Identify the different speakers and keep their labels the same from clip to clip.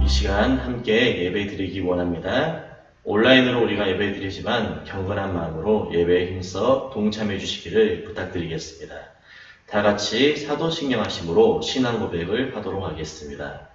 Speaker 1: 이 시간 함께 예배 드리기 원합니다. 온라인으로 우리가 예배 드리지만 경건한 마음으로 예배에 힘써 동참해 주시기를 부탁드리겠습니다. 다 같이 사도신경하심으로 신앙 고백을 하도록 하겠습니다.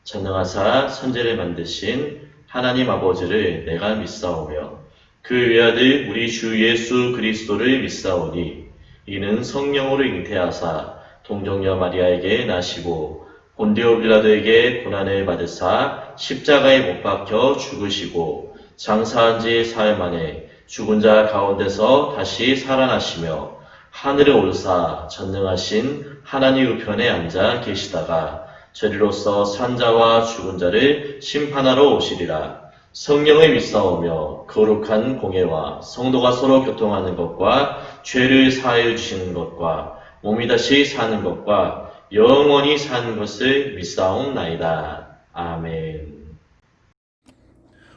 Speaker 1: 전능하사 천지를 만드신 하나님 아버지를 내가 믿사오며 그 외아들 우리 주 예수 그리스도를 믿사오니 이는 성령으로 잉태하사 동정녀 마리아에게 나시고 본디오 빌라도에게 고난을 받으사 십자가에 못 박혀 죽으시고 장사한 지 사흘 만에 죽은 자 가운데서 다시 살아나시며 하늘에 오르사 전능하신 하나님 우편에 앉아 계시다가 저리로서 산자와 죽은 자를 심판하러 오시리라. 성령을 믿사오며 거룩한 공예와 성도가 서로 교통하는 것과 죄를 사하여 주시는 것과 몸이 다시 사는 것과 영원히 사는 것을 믿사옵나이다. 아멘.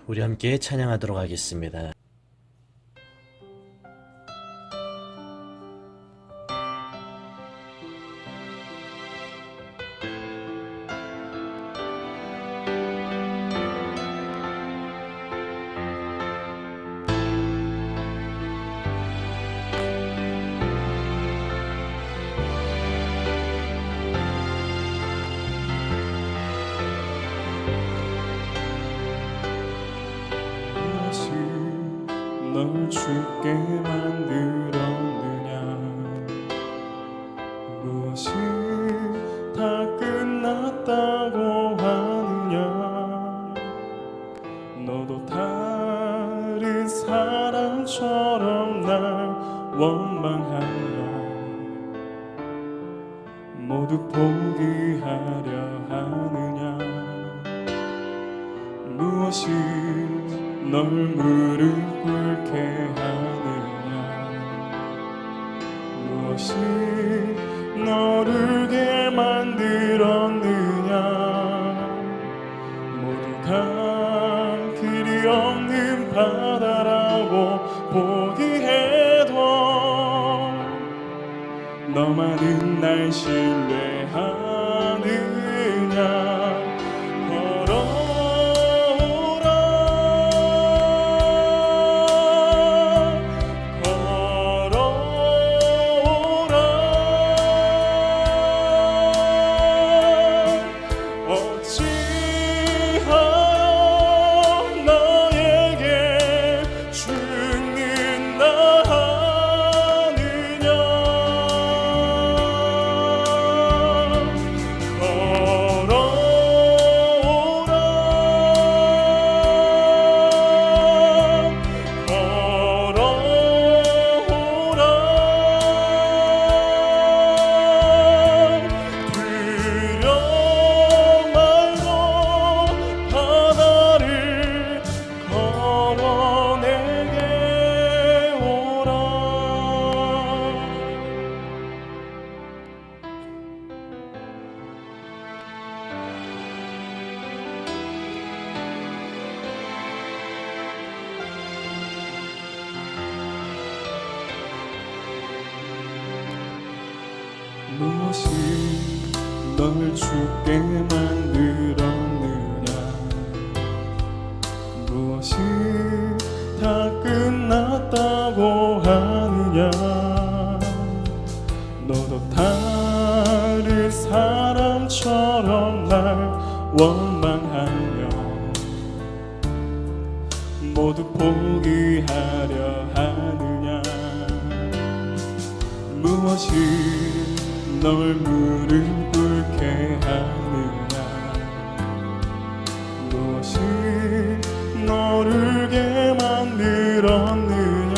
Speaker 1: 우리 함께 찬양하도록 하겠습니다.
Speaker 2: 널 죽게 만들었느냐 무엇이 다 끝났다고 하느냐 너도 다른 사람처럼 날 원망하여 모두 포기하려 하느냐 무엇이 널 무릎 꿇게 하느냐 무엇이 너를 울게 만들었느냐 모두가 그리 없는 바다라고 포기해도 너만은 날 신뢰하느냐 무엇이 널 죽게 만들었느냐 무엇이 다 끝났다고 하느냐 너도 다른 사람처럼 날 원망하며 모두 포기하려 하느냐 무엇이 널 무릎 꿇게 하느냐 무엇이 너를 울게 만들었느냐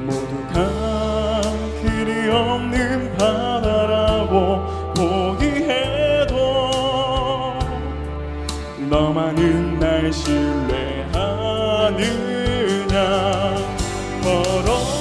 Speaker 2: 모두가 그리 없는 바다라고 포기해도 너만은 날 신뢰하느냐 걸어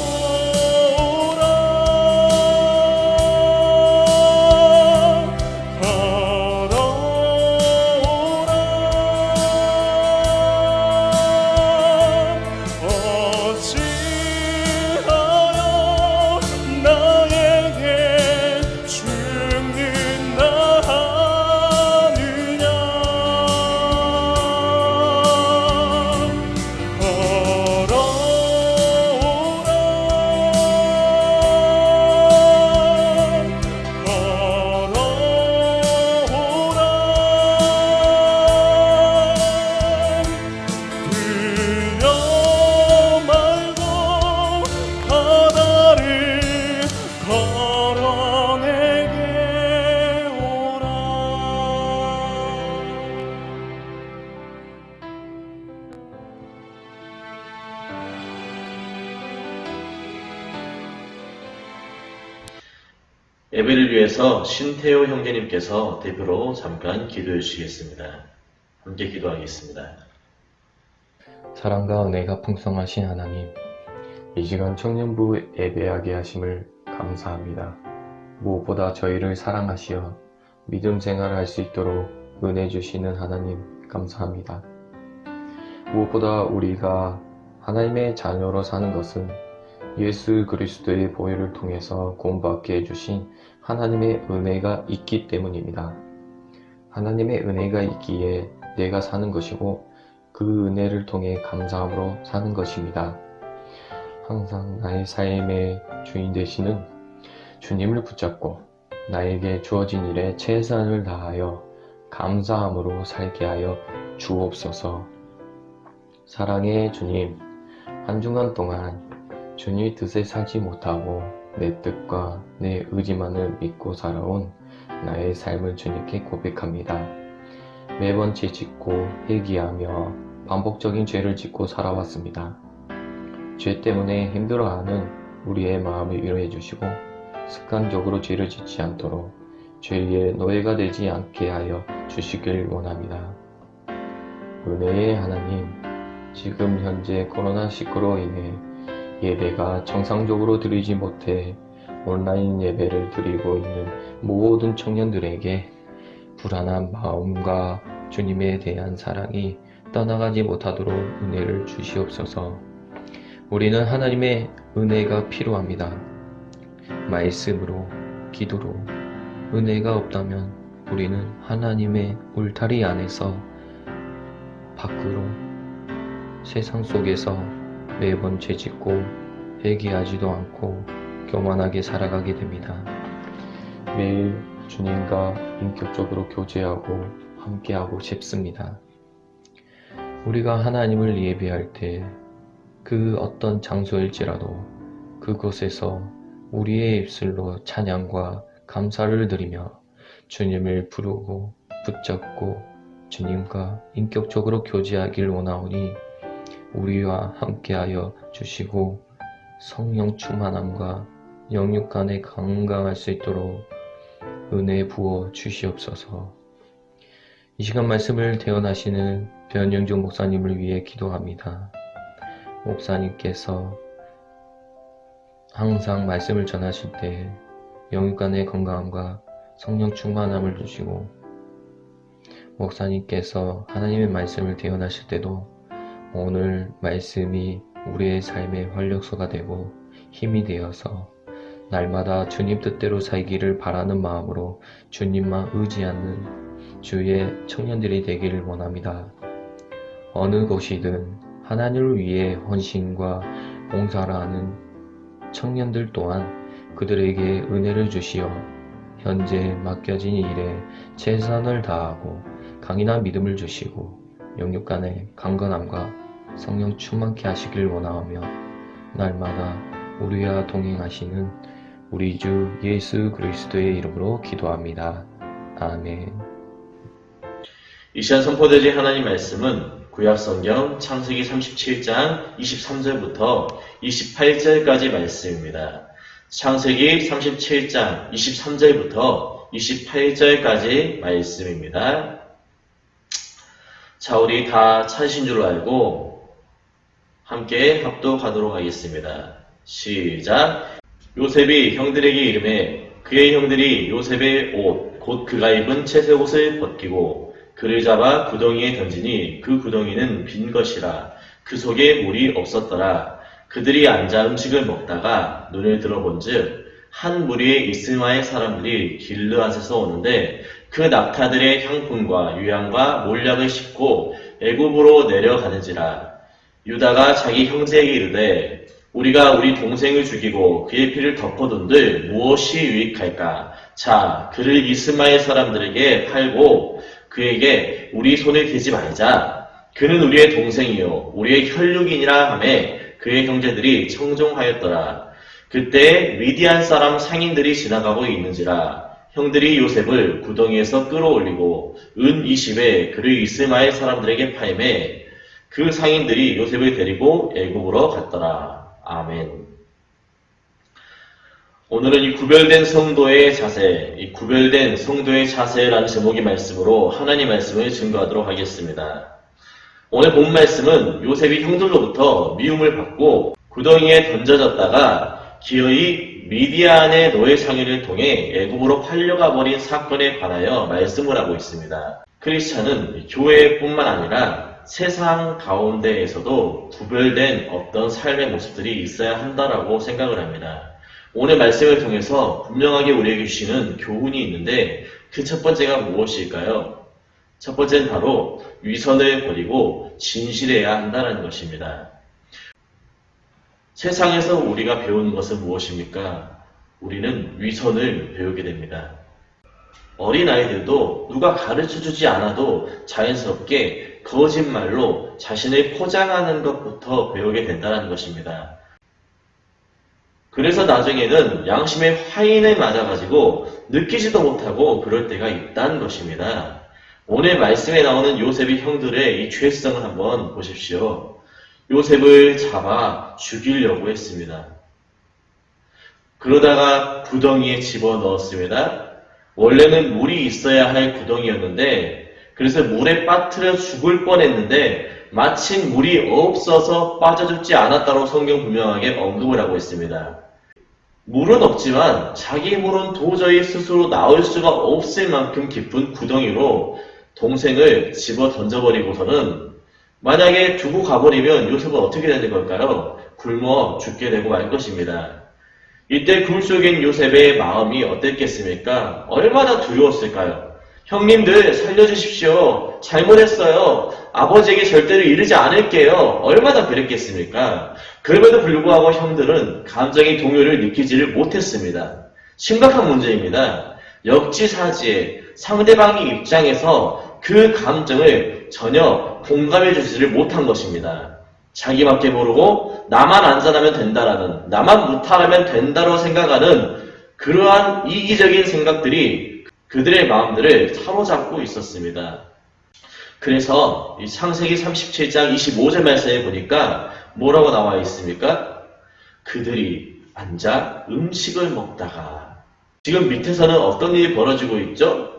Speaker 1: 예배를 위해서 신태호 형제님께서 대표로 잠깐 기도해 주시겠습니다. 함께 기도하겠습니다.
Speaker 3: 사랑과 은혜가 풍성하신 하나님, 이 시간 청년부 예배하게 하심을 감사합니다. 무엇보다 저희를 사랑하시어 믿음 생활을 할 수 있도록 은혜 주시는 하나님 감사합니다. 무엇보다 우리가 하나님의 자녀로 사는 것은 예수 그리스도의 보혈을 통해서 구원받게 해주신 하나님의 은혜가 있기 때문입니다. 하나님의 은혜가 있기에 내가 사는 것이고 그 은혜를 통해 감사함으로 사는 것입니다. 항상 나의 삶의 주인 되시는 주님을 붙잡고 나에게 주어진 일에 최선을 다하여 감사함으로 살게 하여 주옵소서. 사랑의 주님, 한 주간 동안 주님 뜻에 살지 못하고 내 뜻과 내 의지만을 믿고 살아온 나의 삶을 주님께 고백합니다. 매번 죄짓고 회개하며 반복적인 죄를 짓고 살아왔습니다. 죄 때문에 힘들어하는 우리의 마음을 위로해 주시고 습관적으로 죄를 짓지 않도록 죄의 노예가 되지 않게 하여 주시길 원합니다. 은혜의 하나님, 지금 현재 코로나19로 인해 예배가 정상적으로 드리지 못해 온라인 예배를 드리고 있는 모든 청년들에게 불안한 마음과 주님에 대한 사랑이 떠나가지 못하도록 은혜를 주시옵소서. 우리는 하나님의 은혜가 필요합니다. 말씀으로, 기도로 은혜가 없다면 우리는 하나님의 울타리 안에서 밖으로 세상 속에서 매번 죄짓고 회개하지도 않고 교만하게 살아가게 됩니다. 매일 주님과 인격적으로 교제하고 함께하고 싶습니다. 우리가 하나님을 예배할 때 그 어떤 장소일지라도 그곳에서 우리의 입술로 찬양과 감사를 드리며 주님을 부르고 붙잡고 주님과 인격적으로 교제하길 원하오니 우리와 함께하여 주시고 성령 충만함과 영육 간에 건강할 수 있도록 은혜 부어 주시옵소서. 이 시간 말씀을 대언하시는 변영종 목사님을 위해 기도합니다. 목사님께서 항상 말씀을 전하실 때 영육 간의 건강함과 성령 충만함을 주시고 목사님께서 하나님의 말씀을 대언하실 때도 오늘 말씀이 우리의 삶의 활력소가 되고 힘이 되어서 날마다 주님 뜻대로 살기를 바라는 마음으로 주님만 의지하는 주의 청년들이 되기를 원합니다. 어느 곳이든 하나님을 위해 헌신과 봉사를 하는 청년들 또한 그들에게 은혜를 주시어 현재 맡겨진 일에 최선을 다하고 강인한 믿음을 주시고 영육 간의 강건함과 성령 충만케 하시길 원하오며 날마다 우리와 동행하시는 우리 주 예수 그리스도의 이름으로 기도합니다. 아멘.
Speaker 1: 이 시간 선포되실 하나님 말씀은 구약성경 창세기 37장 23절부터 28절까지 말씀입니다. 창세기 37장 23절부터 28절까지 말씀입니다. 자, 우리 다 찾으신 줄 알고 함께 합독하도록 하겠습니다. 시작! 요셉이 형들에게 이르매 그의 형들이 요셉의 옷, 곧 그가 입은 채색 옷을 벗기고 그를 잡아 구덩이에 던지니 그 구덩이는 빈 것이라 그 속에 물이 없었더라. 그들이 앉아 음식을 먹다가 눈을 들어본즉 한 무리의 이스마엘 사람들이 길르앗에서 오는데 그 낙타들의 향품과 유향과 몰약을 싣고 애굽으로 내려가는지라. 유다가 자기 형제에게 이르되 우리가 우리 동생을 죽이고 그의 피를 덮어둔들 무엇이 유익할까? 자, 그를 이스마엘 사람들에게 팔고 그에게 우리 손을 대지 말자. 그는 우리의 동생이요 우리의 혈육이니라 하매 그의 형제들이 청종하였더라. 그때 미디안 사람 상인들이 지나가고 있는지라. 형들이 요셉을 구덩이에서 끌어올리고 은 20에 그를 이스마엘 사람들에게 팔매 그 상인들이 요셉을 데리고 애굽으로 갔더라. 아멘. 오늘은 이 구별된 성도의 자세, 이 구별된 성도의 자세라는 제목의 말씀으로 하나님 말씀을 증거하도록 하겠습니다. 오늘 본 말씀은 요셉이 형들로부터 미움을 받고 구덩이에 던져졌다가 기어이 미디안의 노예 상인을 통해 애굽으로 팔려가 버린 사건에 관하여 말씀을 하고 있습니다. 크리스찬은 교회뿐만 아니라 세상 가운데에서도 구별된 어떤 삶의 모습들이 있어야 한다라고 생각을 합니다. 오늘 말씀을 통해서 분명하게 우리에게 주시는 교훈이 있는데 그 첫 번째가 무엇일까요? 첫 번째는 바로 위선을 버리고 진실해야 한다는 것입니다. 세상에서 우리가 배우는 것은 무엇입니까? 우리는 위선을 배우게 됩니다. 어린아이들도 누가 가르쳐주지 않아도 자연스럽게 거짓말로 자신을 포장하는 것부터 배우게 된다는 것입니다. 그래서 나중에는 양심의 화인을 맞아가지고 느끼지도 못하고 그럴 때가 있다는 것입니다. 오늘 말씀에 나오는 요셉의 형들의 이 죄성을 한번 보십시오. 요셉을 잡아 죽이려고 했습니다. 그러다가 구덩이에 집어넣었습니다. 원래는 물이 있어야 할 구덩이였는데 그래서 물에 빠뜨려 죽을 뻔했는데 마침 물이 없어서 빠져 죽지 않았다고 성경 분명하게 언급을 하고 있습니다. 물은 없지만 자기 힘으로는 도저히 스스로 나올 수가 없을 만큼 깊은 구덩이로 동생을 집어 던져버리고서는 만약에 두고 가버리면 요셉은 어떻게 되는 걸까요? 굶어 죽게 되고 말 것입니다. 이때 굴 속인 요셉의 마음이 어땠겠습니까? 얼마나 두려웠을까요? 형님들 살려주십시오. 잘못했어요. 아버지에게 절대로 이르지 않을게요. 얼마나 그랬겠습니까? 그럼에도 불구하고 형들은 감정의 동요를 느끼지를 못했습니다. 심각한 문제입니다. 역지사지에 상대방의 입장에서 그 감정을 전혀 공감해 주지를 못한 것입니다. 자기밖에 모르고 나만 안전하면 된다라는, 나만 무탈하면 된다고 생각하는 그러한 이기적인 생각들이 그들의 마음들을 사로잡고 있었습니다. 그래서 이 창세기 37장 25절 말씀에 보니까 뭐라고 나와 있습니까? 그들이 앉아 음식을 먹다가 지금 밑에서는 어떤 일이 벌어지고 있죠?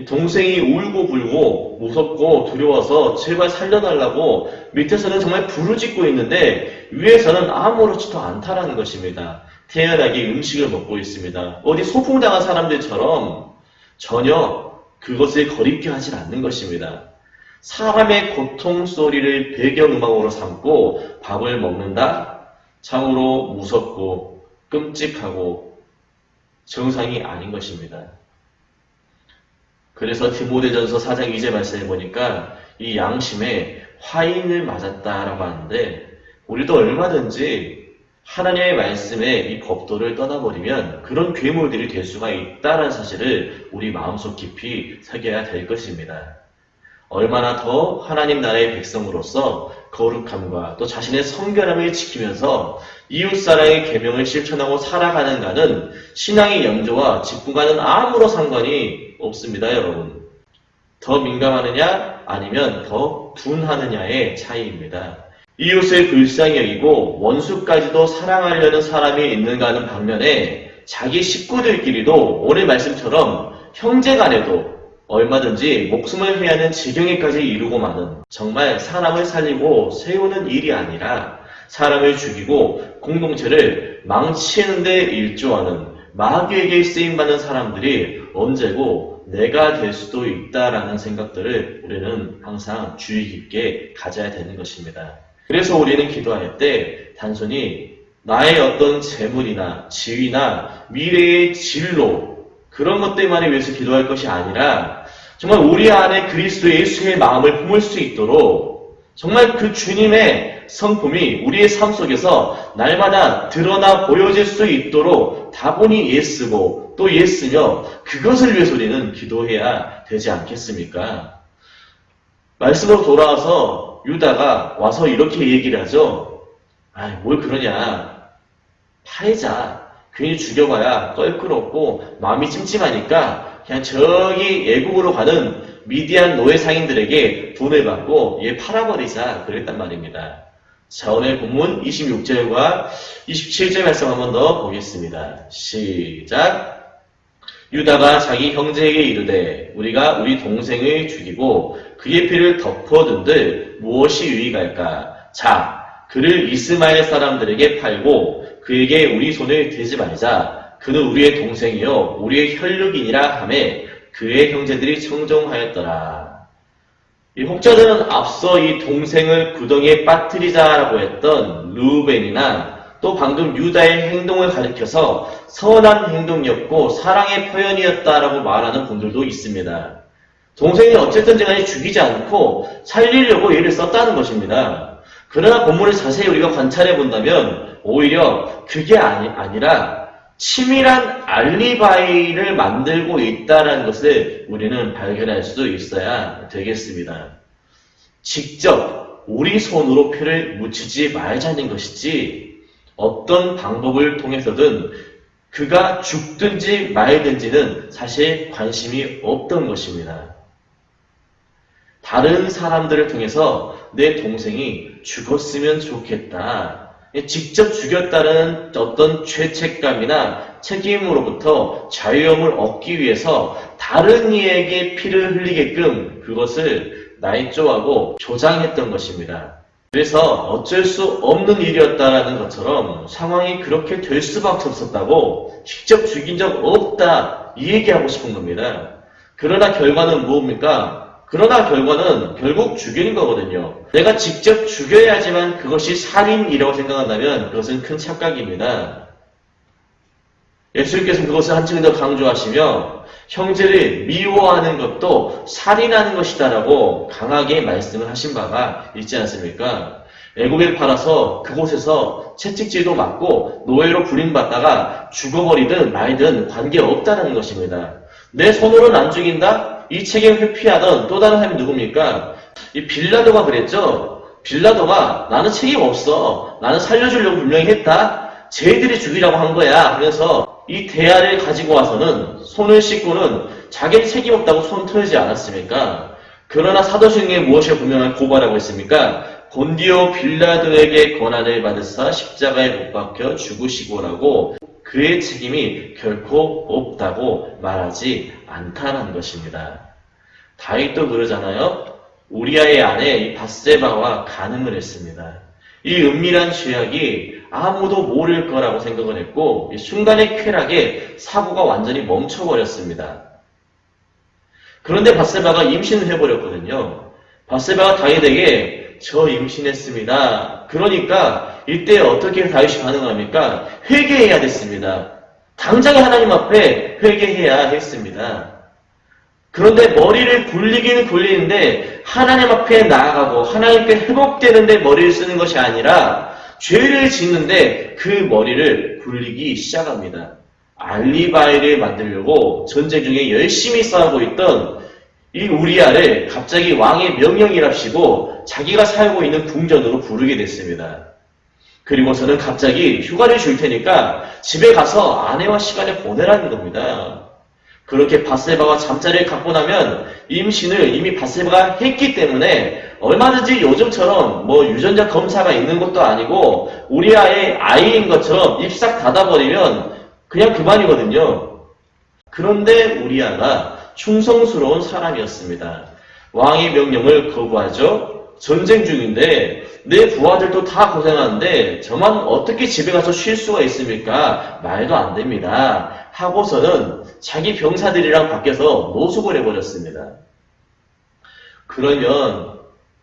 Speaker 1: 동생이 울고 불고 무섭고 두려워서 제발 살려달라고 밑에서는 정말 부르짖고 있는데 위에서는 아무렇지도 않다라는 것입니다. 태연하게 음식을 먹고 있습니다. 어디 소풍당한 사람들처럼 전혀 그것을 거립게 하진 않는 것입니다. 사람의 고통 소리를 배경음악으로 삼고 밥을 먹는다? 참으로 무섭고 끔찍하고 정상이 아닌 것입니다. 그래서 디모데전서 4장 2절 말씀해 보니까 이 양심에 화인을 맞았다라고 하는데 우리도 얼마든지 하나님의 말씀에 이 법도를 떠나버리면 그런 괴물들이 될 수가 있다는 사실을 우리 마음속 깊이 새겨야 될 것입니다. 얼마나 더 하나님 나라의 백성으로서 거룩함과 또 자신의 성결함을 지키면서 이웃사랑의 계명을 실천하고 살아가는가는 신앙의 연조와 직분과는 아무런 상관이 없습니다, 여러분. 더 민감하느냐 아니면 더 둔하느냐의 차이입니다. 이웃을 불쌍히 여기고 원수까지도 사랑하려는 사람이 있는가 하는 방면에 자기 식구들끼리도 오늘 말씀처럼 형제간에도 얼마든지 목숨을 회하는 지경에까지 이르고 마는 정말 사람을 살리고 세우는 일이 아니라 사람을 죽이고 공동체를 망치는 데 일조하는 마귀에게 쓰임받는 사람들이 언제고 내가 될 수도 있다라는 생각들을 우리는 항상 주의 깊게 가져야 되는 것입니다. 그래서 우리는 기도할 때 단순히 나의 어떤 재물이나 지위나 미래의 진로 그런 것들만을 위해서 기도할 것이 아니라 정말 우리 안에 그리스도 예수의 마음을 품을 수 있도록 정말 그 주님의 성품이 우리의 삶 속에서 날마다 드러나 보여질 수 있도록 다분히 예쓰고 또 예쓰며 그것을 위해서 우리는 기도해야 되지 않겠습니까? 말씀으로 돌아와서 유다가 와서 이렇게 얘기를 하죠. 뭘 그러냐. 팔자. 괜히 죽여봐야 껄끄럽고 마음이 찜찜하니까 그냥 저기 애국으로 가는 미디안 노예 상인들에게 돈을 받고 얘 팔아버리자 그랬단 말입니다. 자, 오늘 본문 26절과 27절 말씀 한 번 더 보겠습니다. 시작. 유다가 자기 형제에게 이르되 우리가 우리 동생을 죽이고 그의 피를 덮어둔들 무엇이 유익할까? 자, 그를 이스마엘 사람들에게 팔고 그에게 우리 손을 대지 말자. 그는 우리의 동생이요 우리의 혈육이니라 하매 그의 형제들이 청종하였더라. 이 혹자들은 앞서 이 동생을 구덩이에 빠뜨리자라고 했던 르우벤이나 또 방금 유다의 행동을 가리켜서 선한 행동이었고 사랑의 표현이었다라고 말하는 분들도 있습니다. 동생이 어쨌든 간에 죽이지 않고 살리려고 얘를 썼다는 것입니다. 그러나 본문을 자세히 우리가 관찰해 본다면 오히려 그게 아니라 치밀한 알리바이를 만들고 있다는 것을 우리는 발견할 수 있어야 되겠습니다. 직접 우리 손으로 피를 묻히지 말자는 것이지 어떤 방법을 통해서든 그가 죽든지 말든지는 사실 관심이 없던 것입니다. 다른 사람들을 통해서 내 동생이 죽었으면 좋겠다. 직접 죽였다는 어떤 죄책감이나 책임으로부터 자유함을 얻기 위해서 다른 이에게 피를 흘리게끔 그것을 날조하고 조장했던 것입니다. 그래서 어쩔 수 없는 일이었다라는 것처럼 상황이 그렇게 될 수밖에 없었다고 직접 죽인 적 없다 이 얘기하고 싶은 겁니다. 그러나 결과는 뭡니까? 그러나 결과는 결국 죽이는 거거든요. 내가 직접 죽여야지만 그것이 살인이라고 생각한다면 그것은 큰 착각입니다. 예수님께서 그것을 한층 더 강조하시며 형제를 미워하는 것도 살인하는 것이다라고 강하게 말씀을 하신 바가 있지 않습니까? 애굽에 팔아서 그곳에서 채찍질도 맞고 노예로 부림받다가 죽어버리든 말든 관계없다는 것입니다. 내 손으로는 안 죽인다? 이 책임을 회피하던 또 다른 사람이 누굽니까? 이 빌라도가 그랬죠? 빌라도가 나는 책임 없어. 나는 살려주려고 분명히 했다. 쟤들이 죽이라고 한 거야. 그래서 이 대야를 가지고 와서는 손을 씻고는 자기는 책임 없다고 손 털지 않았습니까? 그러나 사도행전에 무엇을 분명하게 고발하고 있습니까? 본디오 빌라도에게 권한을 받으사 십자가에 못 박혀 죽으시고라고 그의 책임이 결코 없다고 말하지 않다는 것입니다. 다윗도 그러잖아요. 우리아의 아내 이 밧세바와 간음을 했습니다. 이 은밀한 죄악이 아무도 모를 거라고 생각을 했고 순간의 쾌락에 사고가 완전히 멈춰버렸습니다. 그런데 밧세바가 임신을 해버렸거든요. 밧세바가 다윗에게 저 임신했습니다. 그러니까 이때 어떻게 다윗이 반응합니까? 회개해야 됐습니다. 당장에 하나님 앞에 회개해야 했습니다. 그런데 머리를 굴리기는 굴리는데 하나님 앞에 나아가고 하나님께 회복되는데 머리를 쓰는 것이 아니라 죄를 짓는데 그 머리를 굴리기 시작합니다. 알리바이를 만들려고 전쟁 중에 열심히 싸우고 있던 이 우리아를 갑자기 왕의 명령이랍시고 자기가 살고 있는 궁전으로 부르게 됐습니다. 그리고서는 갑자기 휴가를 줄 테니까 집에 가서 아내와 시간을 보내라는 겁니다. 그렇게 밧세바가 잠자리를 갖고 나면 임신을 이미 밧세바가 했기 때문에 얼마든지 요즘처럼 뭐 유전자 검사가 있는 것도 아니고 우리아의 아이인 것처럼 입 싹 닫아버리면 그냥 그만이거든요. 그런데 우리아가 충성스러운 사람이었습니다. 왕의 명령을 거부하죠. 전쟁 중인데 내 부하들도 다 고생하는데 저만 어떻게 집에 가서 쉴 수가 있습니까? 말도 안 됩니다. 하고서는 자기 병사들이랑 밖에서 노숙을 해버렸습니다. 그러면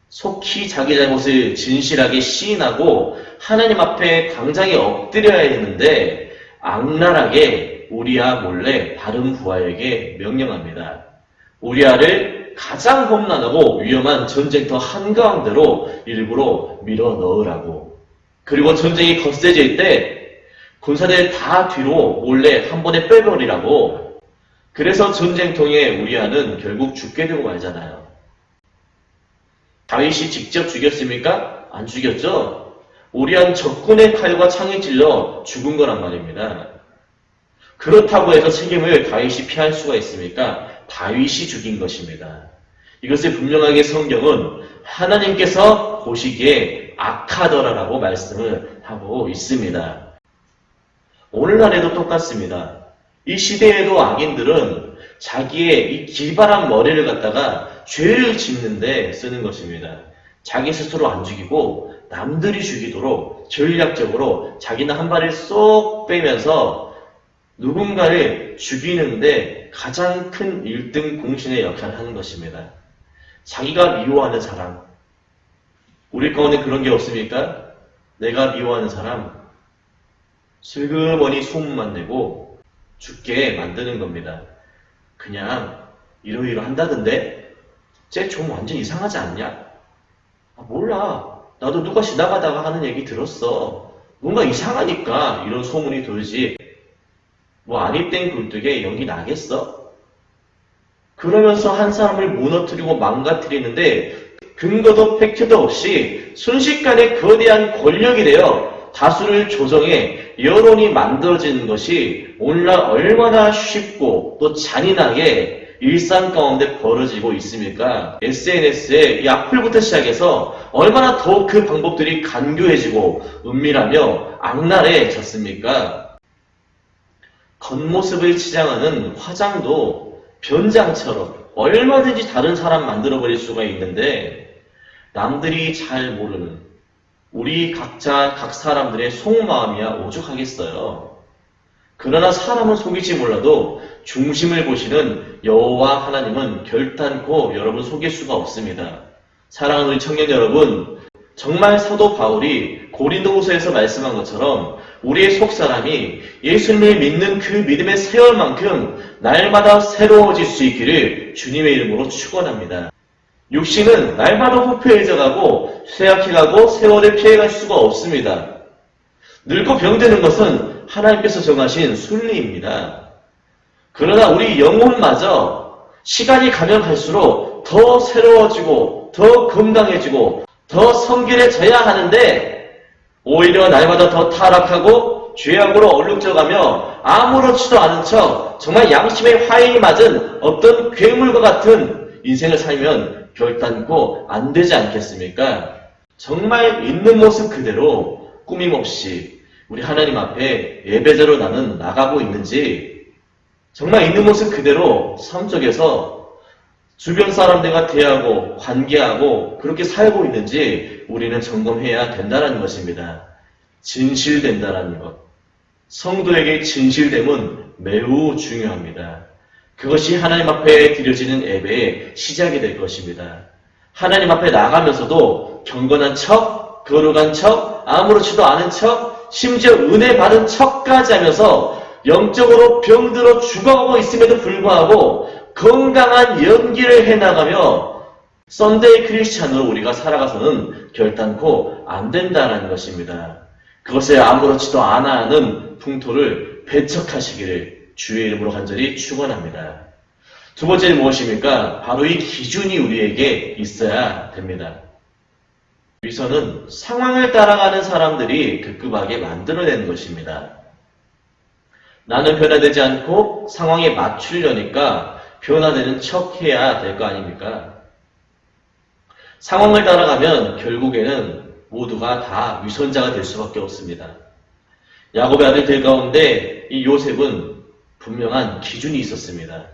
Speaker 1: 속히 자기 잘못을 진실하게 시인하고 하나님 앞에 당장에 엎드려야 했는데 악랄하게 우리아 몰래 다른 부하에게 명령합니다. 우리아를 가장 험난하고 위험한 전쟁터 한가운데로 일부러 밀어 넣으라고. 그리고 전쟁이 거세질 때 군사들 다 뒤로 몰래 한 번에 빼버리라고. 그래서 전쟁통에 우리아는 결국 죽게 되고 말잖아요. 다윗이 직접 죽였습니까? 안 죽였죠? 우리아는 적군의 칼과 창에 찔러 죽은 거란 말입니다. 그렇다고 해서 책임을 다윗이 피할 수가 있습니까? 다윗이 죽인 것입니다. 이것을 분명하게 성경은 하나님께서 보시기에 악하더라라고 말씀을 하고 있습니다. 오늘날에도 똑같습니다. 이 시대에도 악인들은 자기의 이 기발한 머리를 갖다가 죄를 짓는데 쓰는 것입니다. 자기 스스로 안 죽이고 남들이 죽이도록 전략적으로 자기는 한 발을 쏙 빼면서 누군가를 죽이는데 가장 큰 1등 공신의 역할을 하는 것입니다. 자기가 미워하는 사람, 우리 가운데 그런 게 없습니까? 내가 미워하는 사람, 슬그머니 소문만 내고 죽게 만드는 겁니다. 그냥 이러이러 한다던데? 쟤 좀 완전 이상하지 않냐? 아, 몰라. 나도 누가 지나가다가 하는 얘기 들었어. 뭔가 이상하니까 이런 소문이 돌지. 뭐 아리땡 굴뚝에 연기 나겠어? 그러면서 한 사람을 무너뜨리고 망가뜨리는데 근거도 팩트도 없이 순식간에 거대한 권력이 되어 다수를 조정해 여론이 만들어지는 것이 오늘날 얼마나 쉽고 또 잔인하게 일상 가운데 벌어지고 있습니까? SNS에 이 악플부터 시작해서 얼마나 더 그 방법들이 간교해지고 은밀하며 악랄해졌습니까? 겉모습을 치장하는 화장도 변장처럼 얼마든지 다른 사람 만들어버릴 수가 있는데 남들이 잘 모르는 우리 각자 각 사람들의 속마음이야 오죽하겠어요. 그러나 사람은 속일지 몰라도 중심을 보시는 여호와 하나님은 결단코 여러분 속일 수가 없습니다. 사랑하는 우리 청년 여러분, 정말 사도 바울이 고린도후서에서 말씀한 것처럼 우리의 속사람이 예수님을 믿는 그 믿음의 세월만큼 날마다 새로워질 수 있기를 주님의 이름으로 축원합니다. 육신은 날마다 후패해져가고 쇠약해가고 세월을 피해갈 수가 없습니다. 늙고 병드는 것은 하나님께서 정하신 순리입니다. 그러나 우리 영혼마저 시간이 가면 갈수록 더 새로워지고 더 건강해지고 더 성결해져야 하는데 오히려 날마다 더 타락하고 죄악으로 얼룩져가며 아무렇지도 않은 척 정말 양심의 화인이 맞은 어떤 괴물과 같은 인생을 살면 결단코 안 되지 않겠습니까? 정말 있는 모습 그대로 꾸밈없이 우리 하나님 앞에 예배자로 나는 나가고 있는지 정말 있는 모습 그대로 삶 속에서 주변 사람들과 대하고 관계하고 그렇게 살고 있는지 우리는 점검해야 된다는 것입니다. 진실된다는 것. 성도에게 진실됨은 매우 중요합니다. 그것이 하나님 앞에 드려지는 예배의 시작이 될 것입니다. 하나님 앞에 나가면서도 경건한 척, 거룩한 척, 아무렇지도 않은 척, 심지어 은혜 받은 척까지 하면서 영적으로 병들어 죽어가고 있음에도 불구하고 건강한 연기를 해나가며 썬데이 크리스찬으로 우리가 살아가서는 결단코 안 된다는 것입니다. 그것에 아무렇지도 않아 하는 풍토를 배척하시기를 주의 이름으로 간절히 축원합니다. 두 번째는 무엇입니까? 바로 이 기준이 우리에게 있어야 됩니다. 위선은 상황을 따라가는 사람들이 급급하게 만들어내는 것입니다. 나는 변화되지 않고 상황에 맞추려니까 변화되는 척 해야 될 거 아닙니까? 상황을 따라가면 결국에는 모두가 다 위선자가 될 수밖에 없습니다. 야곱의 아들들 가운데 이 요셉은 분명한 기준이 있었습니다.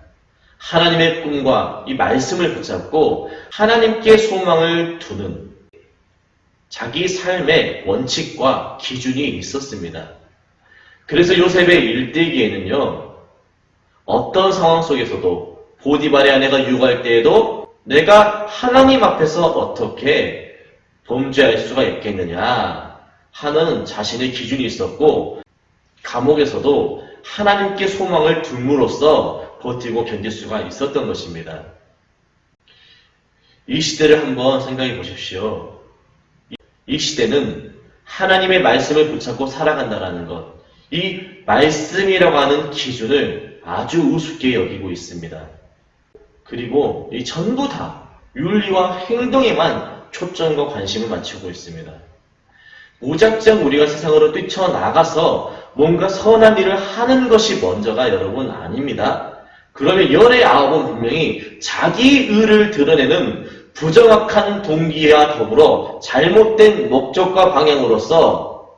Speaker 1: 하나님의 꿈과 이 말씀을 붙잡고 하나님께 소망을 두는 자기 삶의 원칙과 기준이 있었습니다. 그래서 요셉의 일대기에는요, 어떤 상황 속에서도 보디발의 아내가 유혹할 때에도 내가 하나님 앞에서 어떻게 범죄할 수가 있겠느냐 하는 자신의 기준이 있었고, 감옥에서도 하나님께 소망을 둠으로써 버티고 견딜 수가 있었던 것입니다. 이 시대를 한번 생각해 보십시오. 이 시대는 하나님의 말씀을 붙잡고 살아간다는 것, 이 말씀이라고 하는 기준을 아주 우습게 여기고 있습니다. 그리고 이 전부 다 윤리와 행동에만 초점과 관심을 맞추고 있습니다. 무작정 우리가 세상으로 뛰쳐나가서 뭔가 선한 일을 하는 것이 먼저가 여러분 아닙니다. 그러면 열의 아홉은 분명히 자기 의를 드러내는 부정확한 동기와 더불어 잘못된 목적과 방향으로서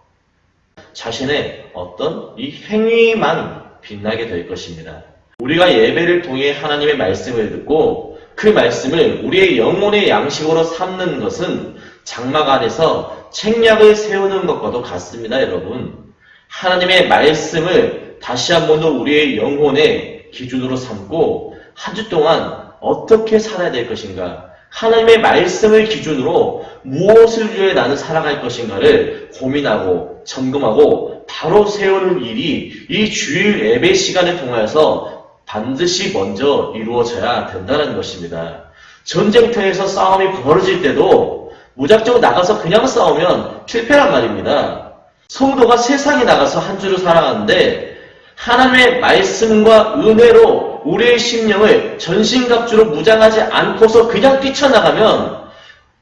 Speaker 1: 자신의 어떤 이 행위만 빛나게 될 것입니다. 우리가 예배를 통해 하나님의 말씀을 듣고 그 말씀을 우리의 영혼의 양식으로 삼는 것은 장막 안에서 책략을 세우는 것과도 같습니다, 여러분. 하나님의 말씀을 다시 한 번 더 우리의 영혼의 기준으로 삼고 한 주 동안 어떻게 살아야 될 것인가, 하나님의 말씀을 기준으로 무엇을 위해 나는 살아갈 것인가를 고민하고 점검하고 바로 세우는 일이 이 주일 예배 시간을 통하여서 반드시 먼저 이루어져야 된다는 것입니다. 전쟁터에서 싸움이 벌어질 때도 무작정 나가서 그냥 싸우면 실패란 말입니다. 성도가 세상에 나가서 한 주를 살아가는데 하나님의 말씀과 은혜로 우리의 심령을 전신갑주로 무장하지 않고서 그냥 뛰쳐나가면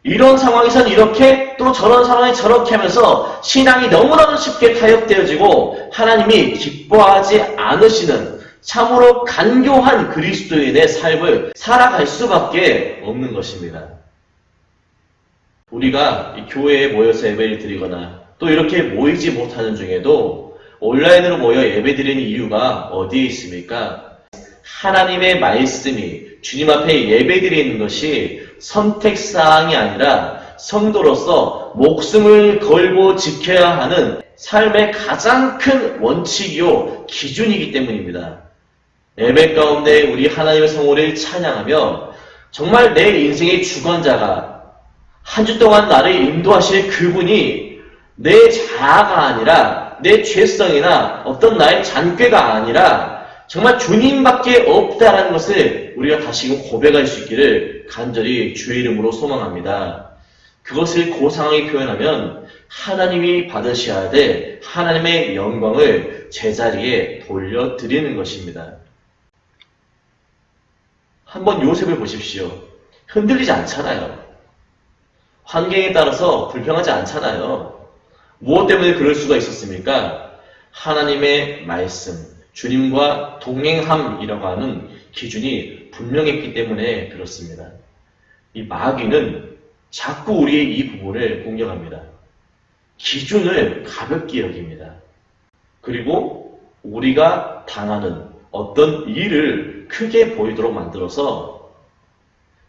Speaker 1: 이런 상황에선 이렇게 또 저런 상황에 저렇게 하면서 신앙이 너무너무 쉽게 타협되어지고 하나님이 기뻐하지 않으시는 참으로 간교한 그리스도인의 삶을 살아갈 수밖에 없는 것입니다. 우리가 이 교회에 모여서 예배를 드리거나 또 이렇게 모이지 못하는 중에도 온라인으로 모여 예배드리는 이유가 어디에 있습니까? 하나님의 말씀이 주님 앞에 예배드리는 것이 선택사항이 아니라 성도로서 목숨을 걸고 지켜야 하는 삶의 가장 큰 원칙이요 기준이기 때문입니다. 예배 가운데 우리 하나님의 성호를 찬양하며 정말 내 인생의 주관자가 한 주 동안 나를 인도하실 그분이 내 자아가 아니라 내 죄성이나 어떤 나의 잔꾀가 아니라 정말 주님밖에 없다라는 것을 우리가 다시금 고백할 수 있기를 간절히 주의 이름으로 소망합니다. 그것을 고상하게 표현하면 하나님이 받으셔야 될 하나님의 영광을 제자리에 돌려드리는 것입니다. 한번 요셉을 보십시오. 흔들리지 않잖아요. 환경에 따라서 불평하지 않잖아요. 무엇 때문에 그럴 수가 있었습니까? 하나님의 말씀, 주님과 동행함이라고 하는 기준이 분명했기 때문에 그렇습니다. 이 마귀는 자꾸 우리의 이 부분을 공격합니다. 기준을 가볍게 여깁니다. 그리고 우리가 당하는 어떤 일을 크게 보이도록 만들어서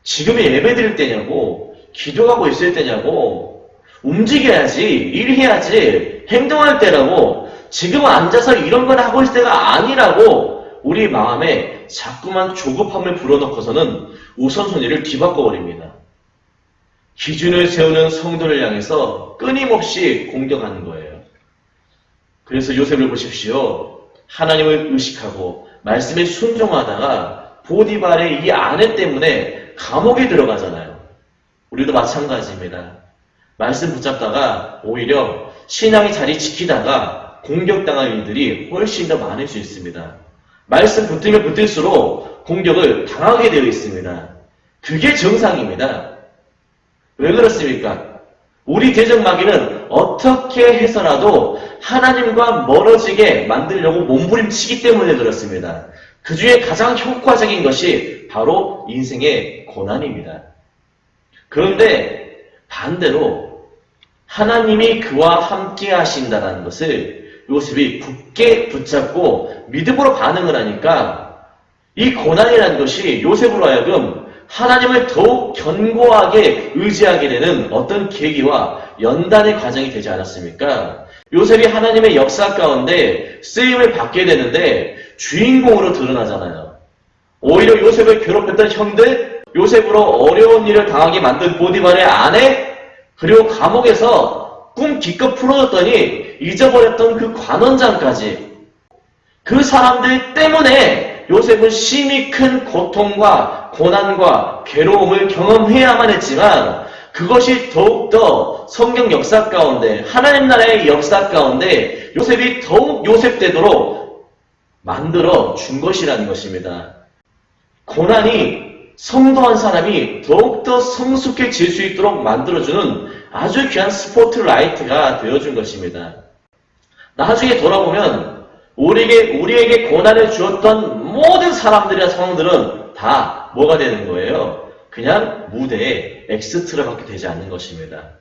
Speaker 1: 지금의 예배 드릴 때냐고, 기도하고 있을 때냐고, 움직여야지, 일해야지, 행동할 때라고, 지금 앉아서 이런 걸 하고 있을 때가 아니라고 우리 마음에 자꾸만 조급함을 불어넣고서는 우선순위를 뒤바꿔버립니다. 기준을 세우는 성도를 향해서 끊임없이 공격하는 거예요. 그래서 요셉을 보십시오. 하나님을 의식하고 말씀에 순종하다가 보디발의 이 아내 때문에 감옥에 들어가잖아요. 우리도 마찬가지입니다. 말씀 붙잡다가 오히려 신앙의 자리 지키다가 공격당할 일들이 훨씬 더 많을 수 있습니다. 말씀 붙으면 붙을수록 공격을 당하게 되어 있습니다. 그게 정상입니다. 왜 그렇습니까? 우리 대적마귀는 어떻게 해서라도 하나님과 멀어지게 만들려고 몸부림치기 때문에 그렇습니다. 그 중에 가장 효과적인 것이 바로 인생의 고난입니다. 그런데 반대로 하나님이 그와 함께 하신다는 것을 요셉이 굳게 붙잡고 믿음으로 반응을 하니까 이 고난이라는 것이 요셉으로 하여금 하나님을 더욱 견고하게 의지하게 되는 어떤 계기와 연단의 과정이 되지 않았습니까? 요셉이 하나님의 역사 가운데 쓰임을 받게 되는데 주인공으로 드러나잖아요. 오히려 요셉을 괴롭혔던 형들, 요셉으로 어려운 일을 당하게 만든 보디발의 아내, 그리고 감옥에서 꿈 기껏 풀어줬더니 잊어버렸던 그 관원장까지, 그 사람들 때문에 요셉은 심히 큰 고통과 고난과 괴로움을 경험해야만 했지만 그것이 더욱더 성경 역사 가운데, 하나님 나라의 역사 가운데 요셉이 더욱 요셉되도록 만들어 준 것이라는 것입니다. 고난이 성도 한 사람이 더욱더 성숙해질 수 있도록 만들어주는 아주 귀한 스포트라이트가 되어준 것입니다. 나중에 돌아보면 우리에게 고난을 주었던 모든 사람들이나 상황들은 다 뭐가 되는 거예요? 그냥 무대에 엑스트라밖에 되지 않는 것입니다.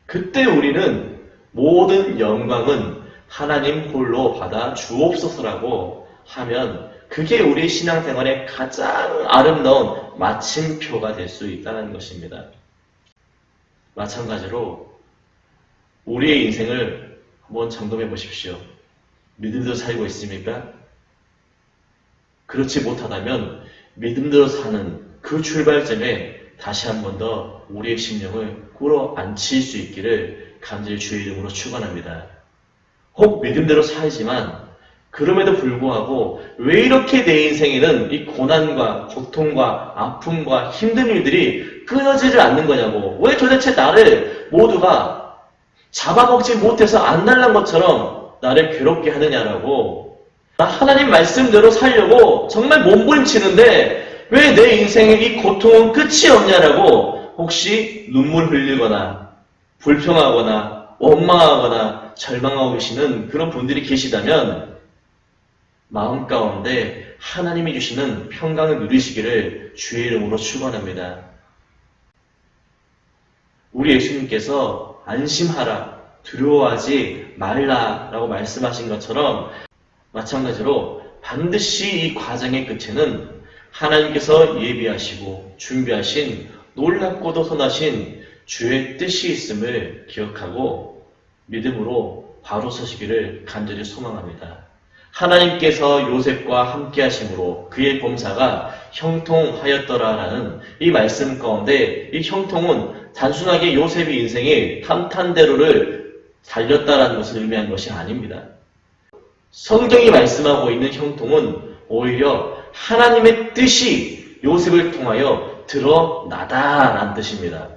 Speaker 1: 그때 우리는 모든 영광은 하나님 홀로 받아 주옵소서라고 하면 그게 우리 신앙생활의 가장 아름다운 마침표가 될 수 있다는 것입니다. 마찬가지로 우리의 인생을 한번 점검해 보십시오. 믿음대로 살고 있습니까? 그렇지 못하다면 믿음대로 사는 그 출발점에 다시 한 번 더 우리의 심령을 끌어안칠 수 있기를 간절히 주의 이름으로 축원합니다. 혹 믿음대로 살지만 그럼에도 불구하고 왜 이렇게 내 인생에는 이 고난과 고통과 아픔과 힘든 일들이 끊어지지 않는 거냐고, 왜 도대체 나를 모두가 잡아먹지 못해서 안 날란 것처럼 나를 괴롭게 하느냐라고, 나 하나님 말씀대로 살려고 정말 몸부림치는데 왜 내 인생의 이 고통은 끝이 없냐라고 혹시 눈물 흘리거나 불평하거나 원망하거나 절망하고 계시는 그런 분들이 계시다면 마음 가운데 하나님이 주시는 평강을 누리시기를 주의 이름으로 축원합니다. 우리 예수님께서 안심하라, 두려워하지 말라라고 말씀하신 것처럼 마찬가지로 반드시 이 과정의 끝에는 하나님께서 예비하시고 준비하신 놀랍고도 선하신 주의 뜻이 있음을 기억하고 믿음으로 바로 서시기를 간절히 소망합니다. 하나님께서 요셉과 함께 하심으로 그의 범사가 형통하였더라라는 이 말씀 가운데 이 형통은 단순하게 요셉의 인생의 탄탄대로를 달렸다라는 것을 의미한 것이 아닙니다. 성경이 말씀하고 있는 형통은 오히려 하나님의 뜻이 요셉을 통하여 드러나다라는 뜻입니다.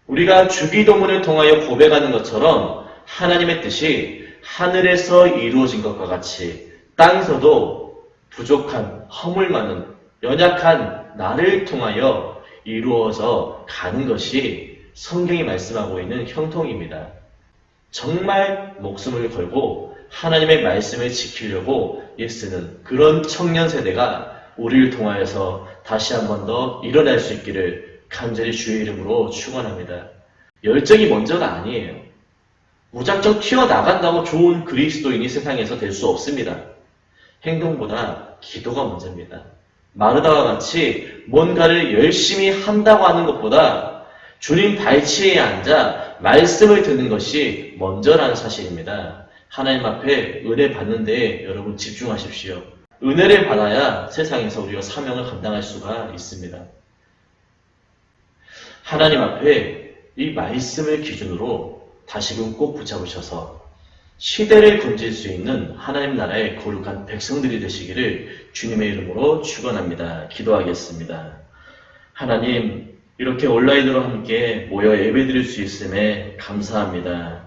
Speaker 1: 우리가 주기도문을 통하여 고백하는 것처럼 하나님의 뜻이 하늘에서 이루어진 것과 같이 땅에서도 부족한 허물 많은 연약한 나를 통하여 이루어져 가는 것이 성경이 말씀하고 있는 형통입니다. 정말 목숨을 걸고 하나님의 말씀을 지키려고 애쓰는 그런 청년 세대가 우리를 통하여서 다시 한 번 더 일어날 수 있기를 간절히 주의 이름으로 축원합니다. 열정이 먼저가 아니에요. 무작정 튀어나간다고 좋은 그리스도인이 세상에서 될 수 없습니다. 행동보다 기도가 먼저입니다. 마르다와 같이 뭔가를 열심히 한다고 하는 것보다 주님 발치에 앉아 말씀을 듣는 것이 먼저라는 사실입니다. 하나님 앞에 은혜 받는 데에 여러분 집중하십시오. 은혜를 받아야 세상에서 우리가 사명을 감당할 수가 있습니다. 하나님 앞에 이 말씀을 기준으로 다시금 꼭 붙잡으셔서 시대를 건질 수 있는 하나님 나라의 거룩한 백성들이 되시기를 주님의 이름으로 축원합니다. 기도하겠습니다. 하나님, 이렇게 온라인으로 함께 모여 예배드릴 수 있음에 감사합니다.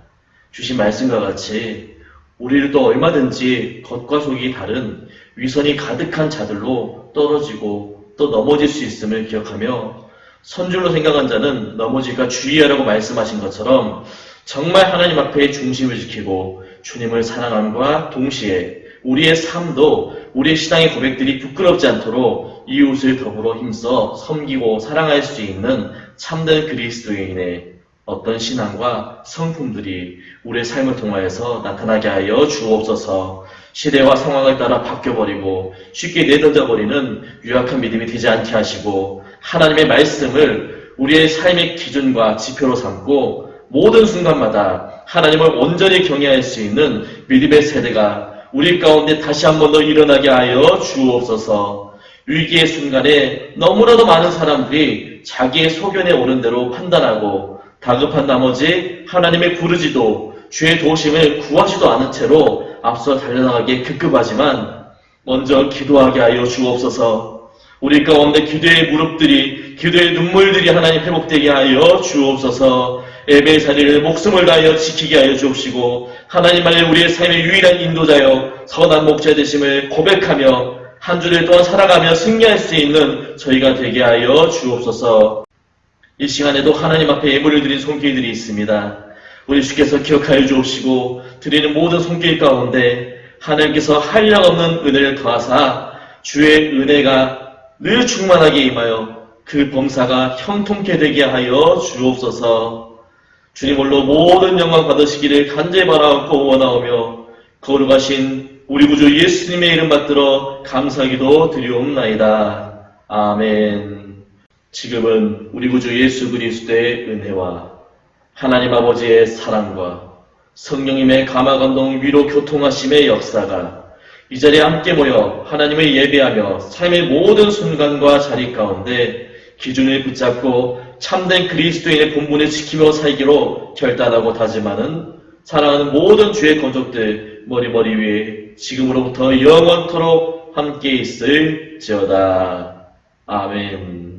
Speaker 1: 주신 말씀과 같이 우리를 또 얼마든지 겉과 속이 다른 위선이 가득한 자들로 떨어지고 또 넘어질 수 있음을 기억하며 선줄로 생각한 자는 넘어질까 주의하라고 말씀하신 것처럼 정말 하나님 앞에 중심을 지키고 주님을 사랑함과 동시에 우리의 삶도 우리의 신앙의 고백들이 부끄럽지 않도록 이웃을 더불어 힘써 섬기고 사랑할 수 있는 참된 그리스도인의 어떤 신앙과 성품들이 우리의 삶을 통하여서 나타나게 하여 주옵소서. 시대와 상황을 따라 바뀌어버리고 쉽게 내던져버리는 유약한 믿음이 되지 않게 하시고 하나님의 말씀을 우리의 삶의 기준과 지표로 삼고 모든 순간마다 하나님을 온전히 경외할 수 있는 믿음의 세대가 우리 가운데 다시 한 번 더 일어나게 하여 주옵소서. 위기의 순간에 너무나도 많은 사람들이 자기의 소견에 오른 대로 판단하고 다급한 나머지 하나님의 부르지도 주의 도우심을 구하지도 않은 채로 앞서 달려나가기에 급급하지만 먼저 기도하게 하여 주옵소서. 우리 가운데 기도의 무릎들이, 기도의 눈물들이 하나님 회복되게 하여 주옵소서. 예배의 자리를 목숨을 다하여 지키게 하여 주옵시고 하나님만이 우리의 삶의 유일한 인도자여 선한 목자 되심을 고백하며 한 주를 또한 살아가며 승리할 수 있는 저희가 되게 하여 주옵소서. 이 시간에도 하나님 앞에 예물을 드린 손길들이 있습니다. 우리 주께서 기억하여 주옵시고 드리는 모든 손길 가운데 하나님께서 한량없는 은혜를 더하사 주의 은혜가 늘 충만하게 임하여 그 범사가 형통케 되게 하여 주옵소서. 주님 홀로 모든 영광 받으시기를 간절히 바라옵고 원하오며 거룩하신 우리 구주 예수님의 이름 받들어 감사기도 드리옵나이다. 아멘. 지금은 우리 구주 예수 그리스도의 은혜와 하나님 아버지의 사랑과 성령님의 감화감동 위로 교통하심의 역사가 이 자리에 함께 모여 하나님을 예배하며 삶의 모든 순간과 자리 가운데 기준을 붙잡고 참된 그리스도인의 본분을 지키며 살기로 결단하고 다짐하는 사랑하는 모든 주의 건족들 머리 위에 지금으로부터 영원토록 함께 있을지어다. 아멘.